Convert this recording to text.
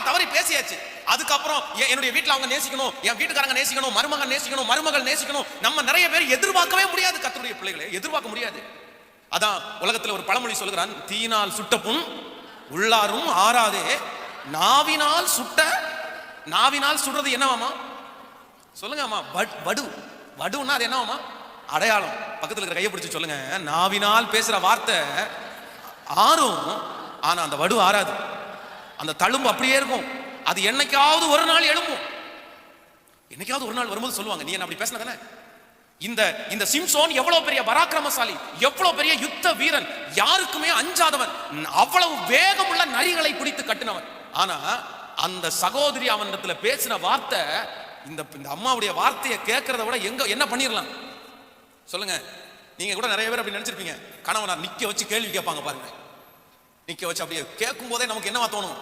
தவறி பேசியாச்சு. அதுக்கப்புறம் என்னுடைய வீட்டுல அவங்க நேசிக்கணும், என் வீட்டுக்காரங்க நேசிக்கணும், மருமகன் நேசிக்கணும், மருமகள் நேசிக்கணும். நம்ம நிறைய பேர் எதிர்பார்க்கவே முடியாது. கர்த்தருடைய பிள்ளைகளை எதிர்பார்க்க முடியாது. அதான் உலகத்துல ஒரு பழமொழி சொல்லுகிறான், தீயினால் சுட்ட புண் உள்ளாரும் ஆறாதே, நாவினால் சுடுறது என்னவாமா சொல்லுங்க அம்மா? வடு. வடுன்னா அது என்னவாமா? அடையாளம். பக்கத்துல இருக்கிற கையை பிடிச்சு சொல்லுங்க, நாவினால் பேசுற வார்த்தை ஆறும், ஆனா அந்த வடு ஆறாது. அந்த தழும்பு அப்படியே இருக்கும். அது என்னைக்காவது ஒரு நாள் எழும்பும். என்னைக்காவது ஒரு நாள் வரும்போது சொல்லுவாங்க, நீ என்ன அப்படி பேசின தானே. இந்த சிம்சோன் எவ்வளவு பெரிய பராக்கிரமசாலி, எவ்வளவு பெரிய யுத்த வீரன், யாருக்குமே அஞ்சாதவன், அவ்வளவு வேகமுள்ள நரிகளை பிடித்து கட்டினவன். ஆனா அந்த சகோதரி அவனிடத்துல பேசின வார்த்தை, இந்த அம்மாவுடைய வார்த்தையை கேட்கறத விட என்ன பண்ணிடலாம் சொல்லுங்க. நீங்க கூட நிறைய பேர் அப்படி நினைச்சிருப்பீங்க. கணவனார் நிக்க வச்சு கேள்வி கேட்பாங்க பாருங்க. நிக்க வச்சு அப்படியே கேட்கும் போதே நமக்கு என்னவா தோணும்?